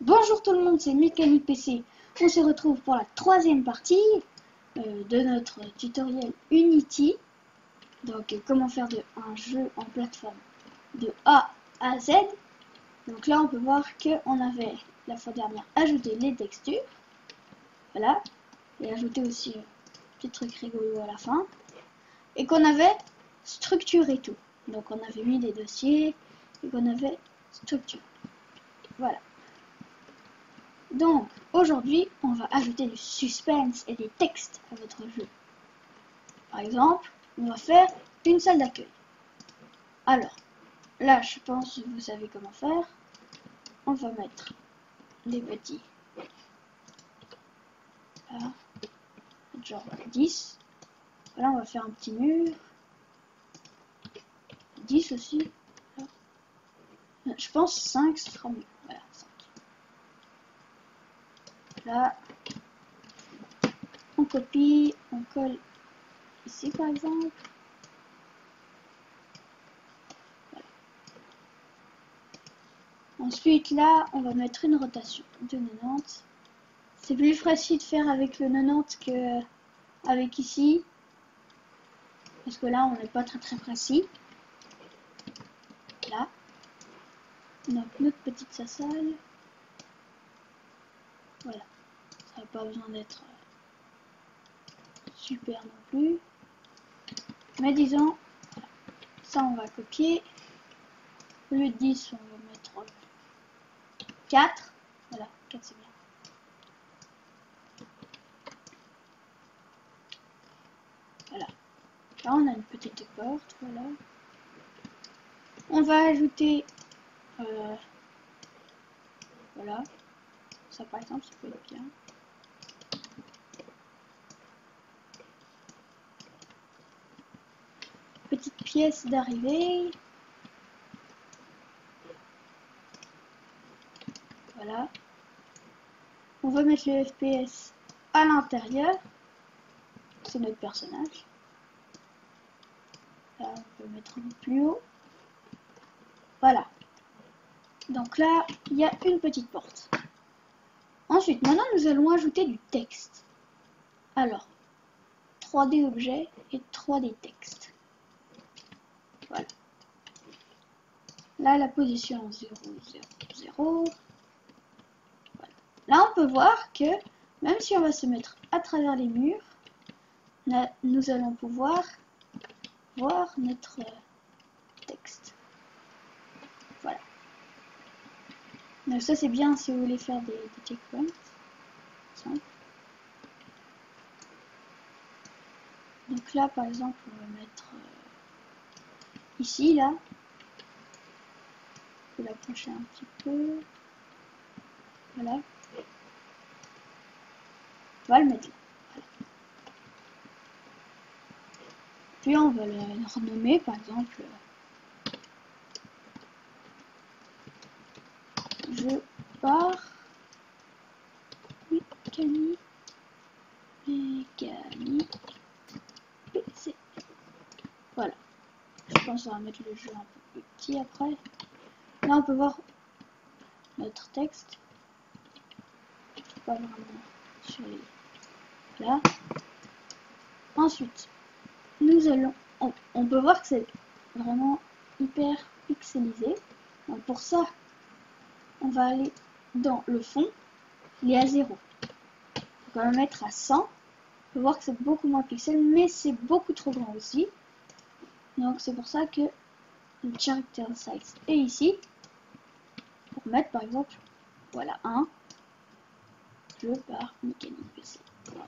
Bonjour tout le monde, c'est Mécanique PC. On se retrouve pour la troisième partie de notre tutoriel Unity. Donc comment faire un jeu en plateforme de A à Z. Donc là on peut voir qu'on avait la fois dernière ajouté les textures. Voilà. Et ajouté aussi un petit truc rigolo à la fin. Et qu'on avait structuré tout. Donc on avait mis des dossiers et qu'on avait structuré. Voilà. Donc, aujourd'hui, on va ajouter du suspense et des textes à votre jeu. Par exemple, on va faire une salle d'accueil. Alors, là, je pense que vous savez comment faire. On va mettre des petits. Là, genre 10. Voilà, on va faire un petit mur. 10 aussi. Là. Je pense 5, ce sera mieux. Voilà, 5. Là, on copie, on colle ici par exemple. Ensuite, là, on va mettre une rotation de 90. C'est plus facile de faire avec le 90 que avec ici. Parce que là, on n'est pas très précis. Là. Donc, notre petite salle. Voilà. Ça n'a pas besoin d'être super non plus. Mais disons, ça, on va copier. Au lieu de 10, on va mettre 4. Voilà, 4 c'est bien. Voilà. Là, on a une petite porte, voilà. On va ajouter... voilà. Ça, par exemple, ça peut être bien. Petite pièce d'arrivée. Voilà. On va mettre le FPS à l'intérieur. C'est notre personnage. Là, on peut mettre un peu plus haut. Voilà. Donc là, il y a une petite porte. Ensuite, maintenant, nous allons ajouter du texte. Alors, 3D objet et 3D texte. Voilà. Là, la position 0, 0, 0. Voilà. Là, on peut voir que, même si on va se mettre à travers les murs, là, nous allons pouvoir voir notre texte. Voilà. Donc ça, c'est bien si vous voulez faire des checkpoints. Simple. Donc là, par exemple, on va mettre ici, là. Je vais l'approcher un petit peu. Voilà. On va le mettre là. Voilà. Puis on va le renommer, par exemple, je pars mécanique PC. Voilà. Je pense qu'on va mettre le jeu un peu plus petit après. Là, on peut voir notre texte. Pas vraiment sur les... Là. Ensuite, nous allons... On peut voir que c'est vraiment hyper pixelisé. Donc pour ça, on va aller dans le fond. Il est à 0. On va le mettre à 100. On peut voir que c'est beaucoup moins pixel, mais c'est beaucoup trop grand aussi. Donc c'est pour ça que le character size est ici. Pour mettre par exemple, voilà, 1. Je pars mécanique PC. Voilà.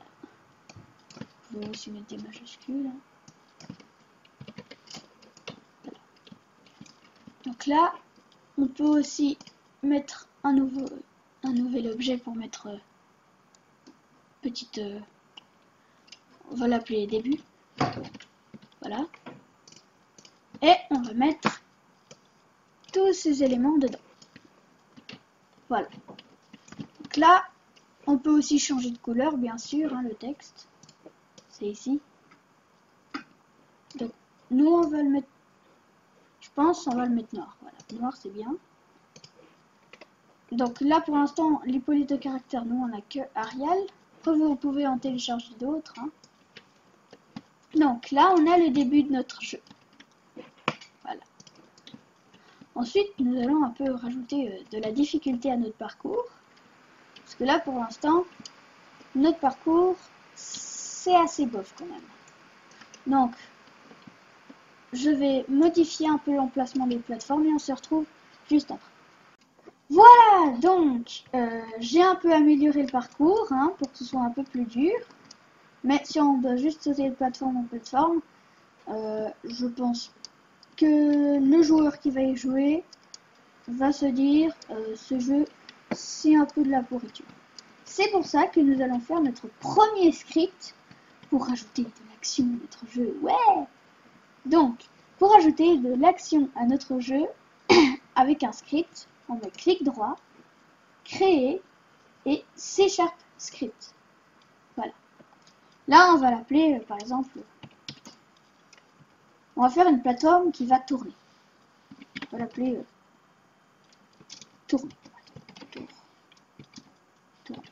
Vous pouvez aussi mettre des majuscules. Voilà. Donc là, on peut aussi mettre un nouvel objet pour mettre petite... on va l'appeler début. Voilà. Et on va mettre tous ces éléments dedans. Voilà. Donc là, on peut aussi changer de couleur, bien sûr, hein, le texte. C'est ici. Donc, nous, on va le mettre... Je pense on va le mettre noir. Voilà, noir, c'est bien. Donc là pour l'instant, les polices de caractère, nous on a que Arial. Après vous pouvez en télécharger d'autres. Hein. Donc là on a le début de notre jeu. Voilà. Ensuite nous allons un peu rajouter de la difficulté à notre parcours. Parce que là pour l'instant, notre parcours c'est assez bof quand même. Donc je vais modifier un peu l'emplacement des plateformes et on se retrouve juste après. Voilà, donc j'ai un peu amélioré le parcours hein, pour que ce soit un peu plus dur. Mais si on doit juste sauter de plateforme en plateforme, je pense que le joueur qui va y jouer va se dire ce jeu c'est un peu de la pourriture. C'est pour ça que nous allons faire notre premier script pour rajouter de l'action à notre jeu. Ouais. Donc, pour ajouter de l'action à notre jeu avec un script, on met clic droit, créer et C# script. Voilà. Là, on va l'appeler, par exemple, on va faire une plateforme qui va tourner. On va l'appeler tourner.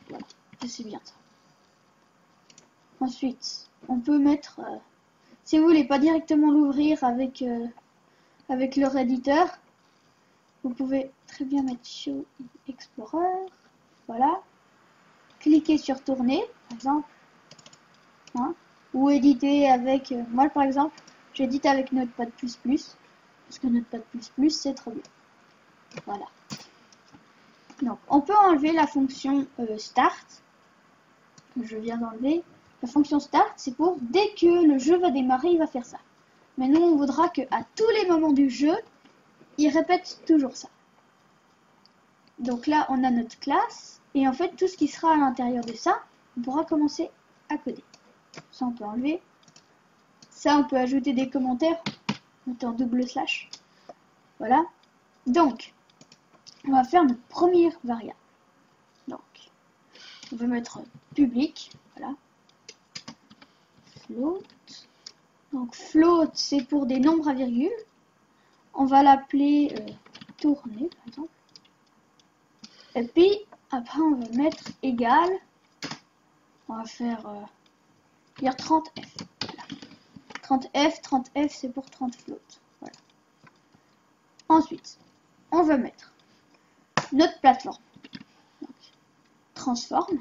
Voilà, c'est bien ça. Ensuite, on peut mettre, si vous voulez pas directement l'ouvrir avec leur éditeur, vous pouvez très bien mettre Show Explorer. Voilà. Cliquez sur tourner, par exemple. Hein, ou éditer avec... moi, par exemple, j'édite avec Notepad++. Parce que Notepad++, c'est trop bien. Voilà. Donc, on peut enlever la fonction Start. Que je viens d'enlever. La fonction Start, c'est pour... Dès que le jeu va démarrer, il va faire ça. Mais nous, on voudra qu'à tous les moments du jeu, il répète toujours ça. Donc là, on a notre classe. Et en fait, tout ce qui sera à l'intérieur de ça, on pourra commencer à coder. Ça, on peut enlever. Ça, on peut ajouter des commentaires. En double slash. Voilà. Donc, on va faire notre première variable. Donc, on va mettre public. Voilà. Float. Donc, float, c'est pour des nombres à virgule. On va l'appeler tourner, par exemple. Et puis, après, on va mettre égal. On va faire dire 30F. Voilà. 30F, c'est pour 30 float. Voilà. Ensuite, on va mettre notre plateforme. Donc, transform,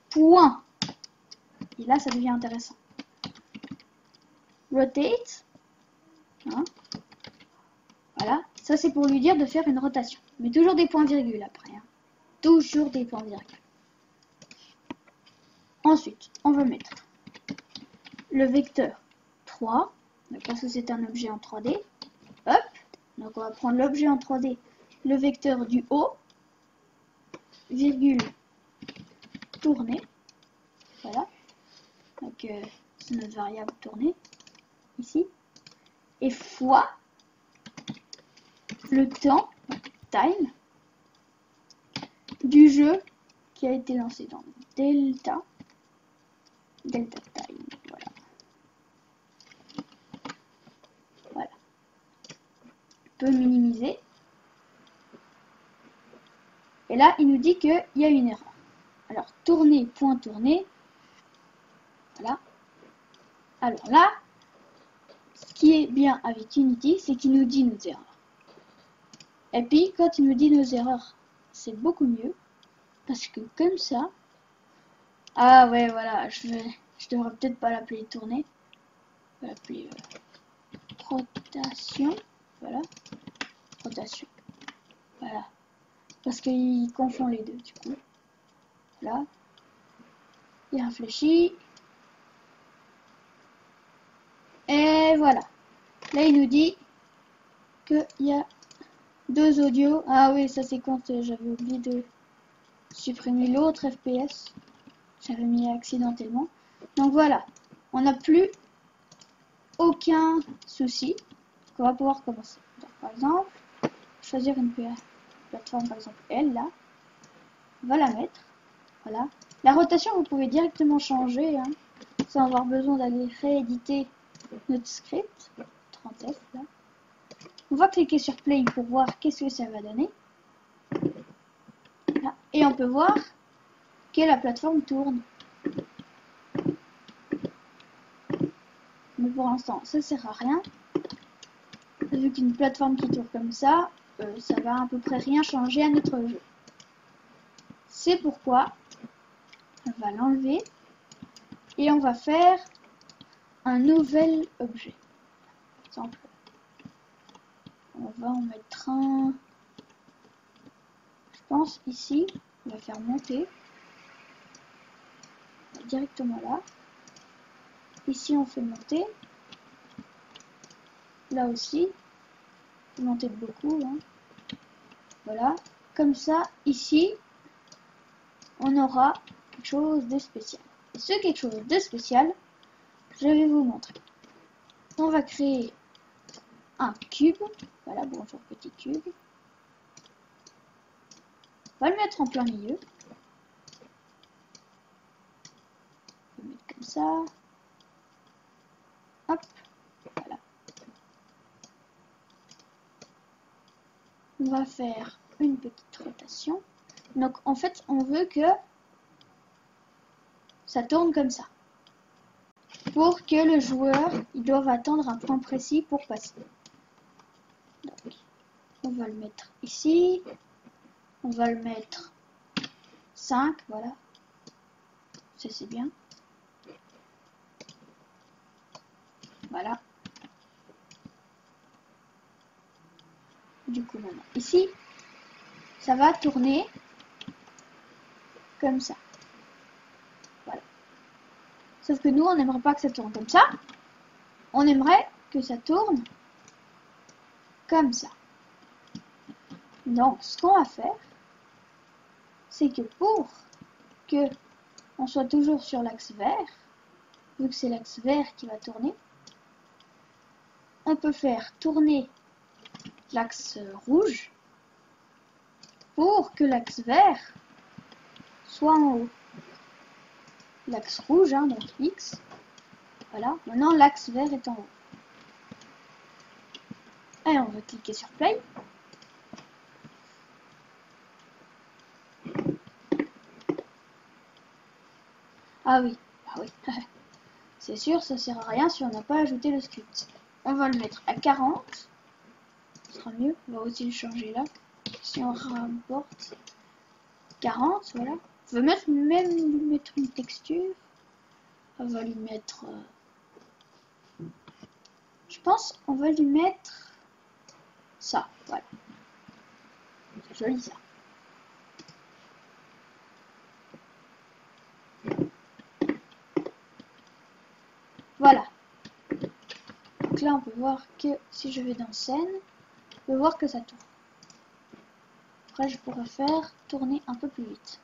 point. Et là, ça devient intéressant. Rotate. Hein. Voilà. Ça, c'est pour lui dire de faire une rotation. Mais toujours des points-virgules après. Hein. Toujours des points-virgules. Ensuite, on va mettre le vecteur 3. Donc, parce que c'est un objet en 3D. Hop. Donc, on va prendre l'objet en 3D, le vecteur du haut, virgule, tourner. Voilà. Donc, c'est notre variable tourner. Ici. Et fois le temps, time, du jeu qui a été lancé dans delta time. Voilà. Voilà. On peut minimiser. Et là, il nous dit qu'il y a une erreur. Alors, tourner, point tourner. Voilà. Alors là, ce qui est bien avec Unity, c'est qu'il nous dit nos erreurs. Et puis, quand il nous dit nos erreurs, c'est beaucoup mieux. Parce que comme ça... Ah ouais, voilà, je devrais peut-être pas l'appeler tourner. Je vais l'appeler rotation. Voilà. Rotation. Voilà. Parce qu'il confond les deux, du coup. Voilà. Il réfléchit. Et voilà. Là, il nous dit qu'il y a deux audios. Ah oui, ça c'est quand j'avais oublié de supprimer l'autre FPS. J'avais mis accidentellement. Donc voilà. On n'a plus aucun souci. On va pouvoir commencer. Donc, par exemple, choisir une plateforme, par exemple elle, là. On va la mettre. Voilà. La rotation, vous pouvez directement changer, hein, sans avoir besoin d'aller rééditer notre script. 30F, là. On va cliquer sur play pour voir qu'est-ce que ça va donner. Là. Et on peut voir que la plateforme tourne. Mais pour l'instant, ça sert à rien. Vu qu'une plateforme qui tourne comme ça va à peu près rien changer à notre jeu. C'est pourquoi on va l'enlever et on va faire un nouvel objet. Par exemple, on va en mettre un, je pense ici, on va faire monter directement là. Ici on fait monter, là aussi, on fait monter de beaucoup. Hein. Voilà, comme ça, ici, on aura quelque chose de spécial. Et ce quelque chose de spécial, je vais vous montrer. On va créer un cube. Voilà, bonjour petit cube. On va le mettre en plein milieu. On va le mettre comme ça. Hop, voilà. On va faire une petite rotation. Donc en fait, on veut que ça tourne comme ça. Pour que le joueur, il doive attendre un point précis pour passer. Donc, on va le mettre ici. On va le mettre 5, voilà. Ça c'est bien. Voilà. Du coup maintenant, ici, ça va tourner comme ça. Voilà. Sauf que nous, on n'aimerait pas que ça tourne comme ça. On aimerait que ça tourne comme ça. Donc, ce qu'on va faire, c'est que pour que on soit toujours sur l'axe vert, vu que c'est l'axe vert qui va tourner, on peut faire tourner l'axe rouge pour que l'axe vert soit en haut. L'axe rouge, hein, donc X. Voilà, maintenant l'axe vert est en haut. Et on va cliquer sur play. Ah oui, c'est sûr, ça sert à rien si on n'a pas ajouté le script. On va le mettre à 40. Ce sera mieux. On va aussi le changer là. Si on rapporte 40, voilà. On va même lui mettre une texture. On va lui mettre... je pense on va lui mettre ça. Voilà. C'est joli ça. Voilà. Donc là, on peut voir que si je vais dans scène, on peut voir que ça tourne. Après, je pourrais faire tourner un peu plus vite.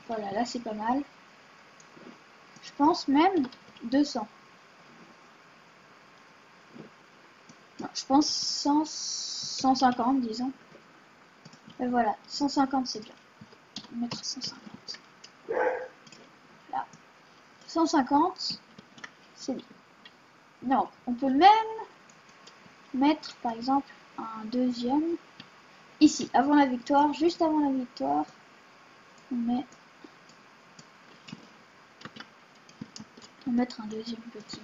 Voilà, là c'est pas mal. Je pense même 200. Non, je pense 150, disons. Et voilà, 150 c'est bien. On va mettre 150. Là. 150, c'est bien. Donc, on peut même mettre, par exemple, un deuxième. Ici, avant la victoire, juste avant la victoire, on met... on va mettre un deuxième petit.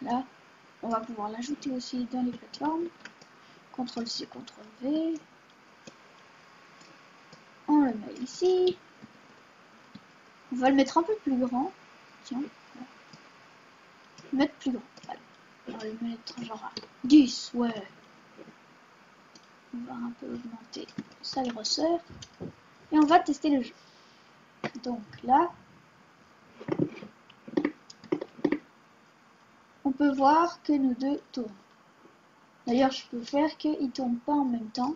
Là, on va pouvoir l'ajouter aussi dans les plateformes. CTRL-C, CTRL-V. On le met ici. On va le mettre un peu plus grand. Tiens, voilà. Mettre plus grand. Voilà. On va le mettre genre à 10, ouais. On va un peu augmenter sa grosseur. Et on va tester le jeu. Donc là, on peut voir que nos deux tournent. D'ailleurs, je peux faire qu'ils ne tournent pas en même temps.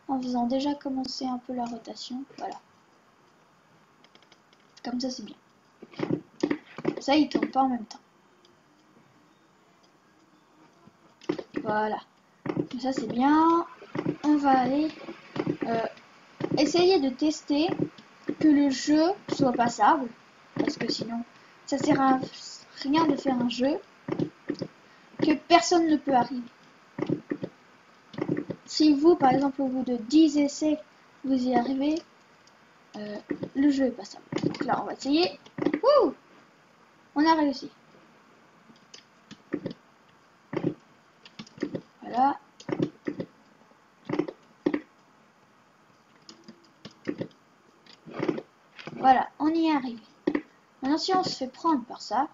En faisant déjà commencer un peu la rotation. Voilà. Comme ça, c'est bien. Ça, il tourne pas en même temps. Voilà. Comme ça, c'est bien. On va aller essayer de tester que le jeu soit passable. Parce que sinon, ça sert à rien de faire un jeu que personne ne peut arriver. Si vous, par exemple, au bout de 10 essais, vous y arrivez, le jeu est passable. Donc là, on va essayer. Wouh! On a réussi. Voilà. Voilà, on y est arrivé. Maintenant, si on se fait prendre par ça,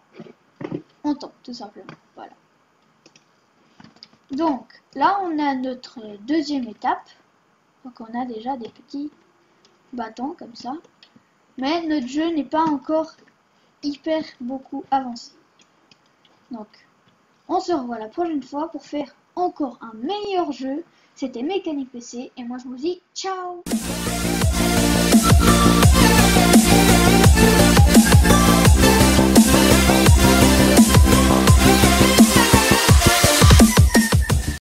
on tombe, tout simplement. Voilà. Donc, là, on a notre deuxième étape. Donc, on a déjà des petits bâtons comme ça. Mais notre jeu n'est pas encore hyper beaucoup avancé. Donc, on se revoit la prochaine fois pour faire encore un meilleur jeu. C'était Mécanique PC et moi je vous dis ciao!